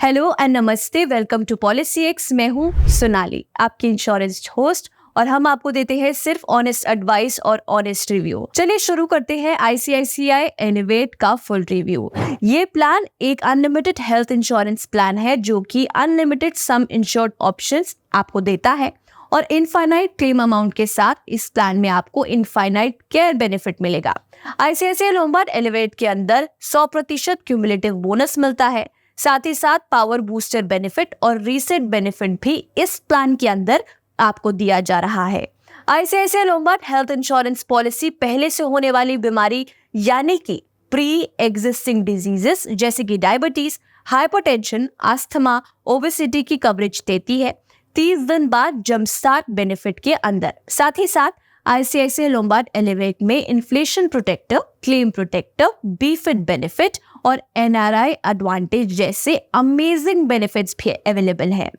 Hello and नमस्ते, welcome to policy x. मैं हूँ सोनाली, आपकी इंश्योरेंस होस्ट, और हम आपको देते हैं सिर्फ ऑनेस्ट एडवाइस और ऑनेस्ट रिव्यू। चलिए शुरू करते हैं आईसीआईसीआई एलिवेट का फुल रिव्यू। ये प्लान एक अनलिमिटेड हेल्थ इंश्योरेंस प्लान है जो कि अनलिमिटेड सम इंश्योर्ड ऑप्शंस आपको देता है और इनफाइनाइट क्लेम अमाउंट के साथ इस प्लान में आपको इनफाइनाइट केयर बेनिफिट मिलेगा। आईसीआईसीआई लोम्बार्ड एलिवेट के अंदर 100% क्यूमुलेटिव बोनस मिलता है, साथ ही साथ पावर बूस्टर बेनिफिट और रीसेट बेनिफिट भी इस प्लान के अंदर आपको दिया जा रहा है। ICICI Lombard health insurance policy पहले से होने वाली बीमारी यानी कि प्री एग्जिस्टिंग डिजीजेस जैसे कि डायबिटीज, हाइपरटेंशन, अस्थमा, ओबेसिटी की कवरेज देती है 30 दिन बाद जंप स्टार्ट बेनिफिट के अंदर। साथ ही साथ आईसीआईसीआई लोम्बार्ड एलिवेट में inflation protector, claim protector, BeFit benefit और एनआरआई एडवांटेज जैसे अमेजिंग बेनिफिट्स भी अवेलेबल है।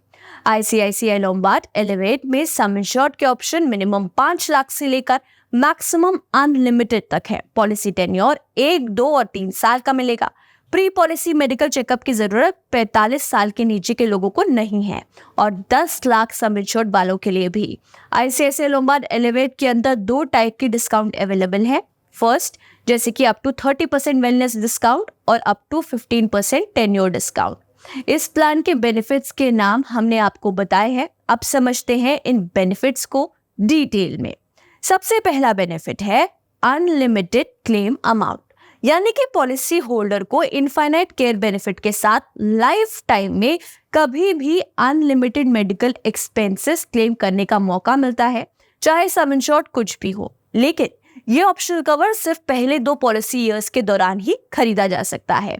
आईसीआईसीआई लोम्बार्ड एलिवेट में सम इंश्योर्ड के ऑप्शन मिनिमम 5 लाख से लेकर मैक्सिमम अनलिमिटेड तक है। पॉलिसी टेन्योर 1, 2 और 3 साल का मिलेगा। प्री पॉलिसी मेडिकल चेकअप की जरूरत 45 साल के नीचे के लोगों को नहीं है और 10 लाख सम इंश्योर्ड वालों के लिए भी। आईसीआईसीआई लोम्बार्ड एलिवेट के अंदर 2 टाइप की डिस्काउंट अवेलेबल है। फर्स्ट, जैसे कि अप टू 30% वेलनेस डिस्काउंट और अप टू 15% टेन्योर डिस्काउंट। इस प्लान के बेनिफिट्स के नाम हमने आपको बताए हैं। अब समझते हैं इन बेनिफिट्स को डिटेल में। सबसे पहला बेनिफिट है अनलिमिटेड क्लेम अमाउंट, यानी कि पॉलिसी होल्डर को इनफाइनाइट केयर बेनिफिट के साथ लाइफ टाइम में कभी भी अनलिमिटेड मेडिकल एक्सपेंसेस क्लेम करने का मौका मिलता है, चाहे सम इंश्योर्ड कुछ भी हो। लेकिन ये ऑप्शनल कवर सिर्फ पहले 2 पॉलिसी ईयर्स के दौरान ही खरीदा जा सकता है।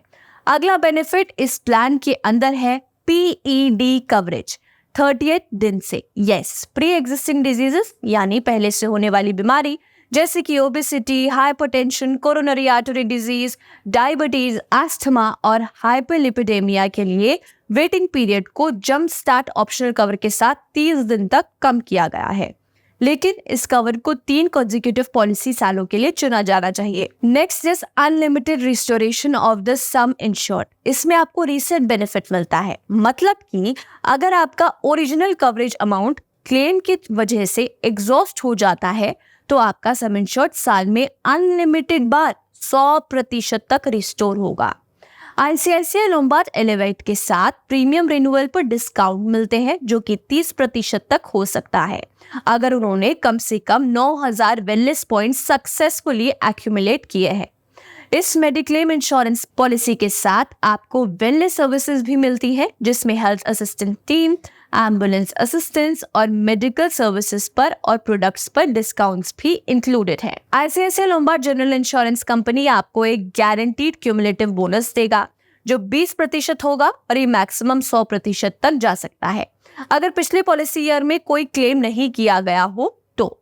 अगला बेनिफिट इस प्लान के अंदर है पीईडी कवरेज 38 दिन से। यस, प्री एग्जिस्टिंग डिजीजेस यानी पहले से होने वाली बीमारी जैसे कि obesity, hypertension, coronary artery disease, diabetes, asthma और हाइपरलिपिडेमिया के लिए वेटिंग पीरियड को जंप स्टार्ट ऑप्शनल कवर के साथ 30 दिन तक कम किया गया है, लेकिन इस कवर को 3 कॉन्जिक्यूटिव पॉलिसी सालों के लिए चुना जाना चाहिए। Next is unlimited restoration of the some insured. इसमें आपको रीसेट बेनिफिट मिलता है, मतलब कि अगर आपका ओरिजिनल कवरेज अमाउंट क्लेम की वजह से एग्जॉस्ट हो जाता है तो आपका सम इंश्योर्ड साल में अनलिमिटेड बार 100% तक रिस्टोर होगा। आईसीआईसीआई लोम्बार्ड एलिवेट के साथ प्रीमियम रिन्यूअल पर डिस्काउंट मिलते हैं जो कि 30% तक हो सकता है अगर उन्होंने कम से कम 9000 वेलनेस पॉइंट सक्सेसफुली एक्यूमुलेट किए हैं। इस मेडिक्लेम इंश्योरेंस पॉलिसी के साथ आपको वेलनेस सर्विसेज भी मिलती है जिसमें health assistant team, ambulance assistance और मेडिकल सर्विसेज पर और प्रोडक्ट्स पर डिस्काउंट्स भी इंक्लूडेड है। ICICI Lombard general insurance company आपको एक गारंटीड क्यूमुलेटिव बोनस देगा जो 20% होगा और ये मैक्सिमम 100% तक जा सकता है अगर पिछले पॉलिसी ईयर में कोई क्लेम नहीं किया गया हो तो।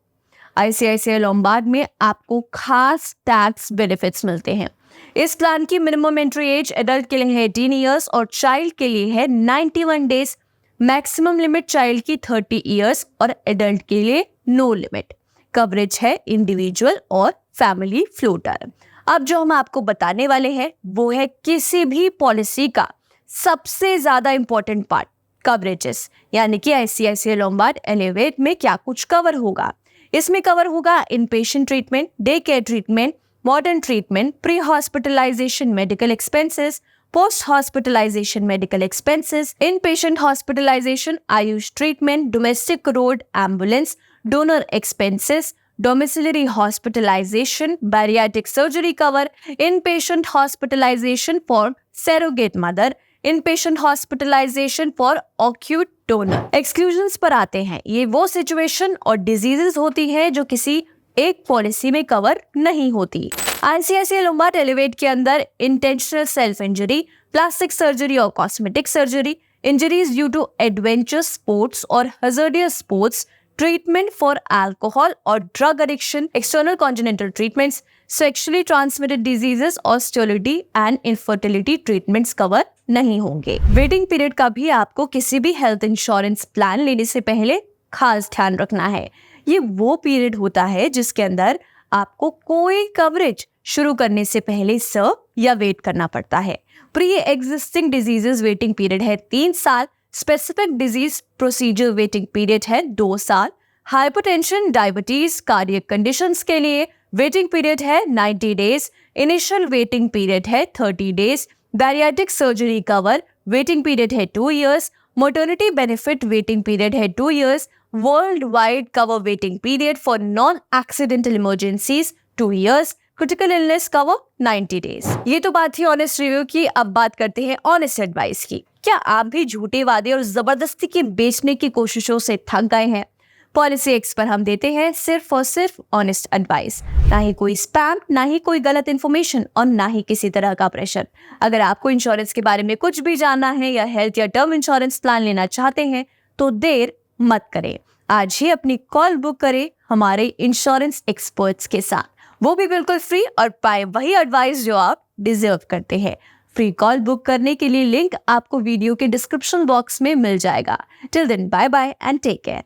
आईसीआईसीआई लोम्बार्ड में आपको खास टैक्स बेनिफिट्स मिलते हैं। इस प्लान की मिनिमम एंट्री एज एडल्ट के लिए है 18 ईयर्स और चाइल्ड के लिए है 91 डेज। मैक्सिमम लिमिट चाइल्ड की 30 ईयर्स और एडल्ट के लिए नो लिमिट। कवरेज है इंडिविजुअल और फैमिली फ्लोटर। अब जो हम आपको बताने वाले हैं वो है किसी भी पॉलिसी का सबसे ज्यादा इंपॉर्टेंट पार्ट, कवरेजेस, यानी कि आईसीआईसीआई लोम्बार्ड एलिवेट में क्या कुछ कवर होगा। इसमें कवर होगा inpatient treatment, day care treatment, modern treatment, pre hospitalisation medical expenses, post hospitalisation medical expenses, inpatient hospitalisation, AYUSH treatment, domestic road ambulance, donor expenses, domiciliary hospitalisation, bariatric surgery cover, inpatient hospitalisation for surrogate mother, inpatient hospitalisation for acute donor. Exclusions पर आते हैं। ये वो situation और diseases होती है जो किसी एक पॉलिसी में कवर नहीं होती। आईसीआईसीआई लोम्बार्ड एलिवेट के अंदर intentional self injury, plastic surgery और cosmetic surgery, injuries due to adventurous sports और hazardous sports, treatment for alcohol और drug addiction, external congenital treatments, sexually transmitted diseases और sterility and infertility treatments cover नहीं होंगे। Waiting period का भी आपको किसी भी हेल्थ इंश्योरेंस प्लान लेने से पहले खास ध्यान रखना है। ये वो पीरियड होता है जिसके अंदर आपको कोई कवरेज शुरू करने से पहले सर्व या वेट करना पड़ता है। Pre existing diseases waiting period है 3 साल, specific disease procedure waiting period है 2 साल, हाइपरटेंशन, डायबिटीज, कार्डियक कंडीशंस के लिए वेटिंग पीरियड है 90 डेज, इनिशियल वेटिंग पीरियड है 30 days, bariatric surgery cover waiting period है 2 years, maternity benefit waiting period है 2 years, worldwide cover waiting period for non-accidental emergencies 2 years, critical illness cover 90 days। ये तो बात थी ऑनेस्ट रिव्यू की। अब बात करते हैं ऑनेस्ट एडवाइस की। क्या आप भी झूठे वादे और जबरदस्ती के बेचने की कोशिशों से थक गए हैं? पॉलिसी एक्स पर हम देते हैं सिर्फ और सिर्फ ऑनेस्ट एडवाइस, ना ही कोई स्पैम, ना ही कोई गलत इन्फॉर्मेशन और ना ही किसी तरह का प्रेशर। अगर आपको इंश्योरेंस के बारे में कुछ भी जानना है या हेल्थ या टर्म इंश्योरेंस प्लान लेना चाहते हैं तो देर मत करें, आज ही अपनी कॉल बुक करें हमारे इंश्योरेंस एक्सपर्ट्स के साथ, वो भी बिल्कुल फ्री, और पाए वही एडवाइस जो आप डिजर्व करते हैं। फ्री कॉल बुक करने के लिए लिंक आपको वीडियो के डिस्क्रिप्शन बॉक्स में मिल जाएगा। Till then, bye bye and take care.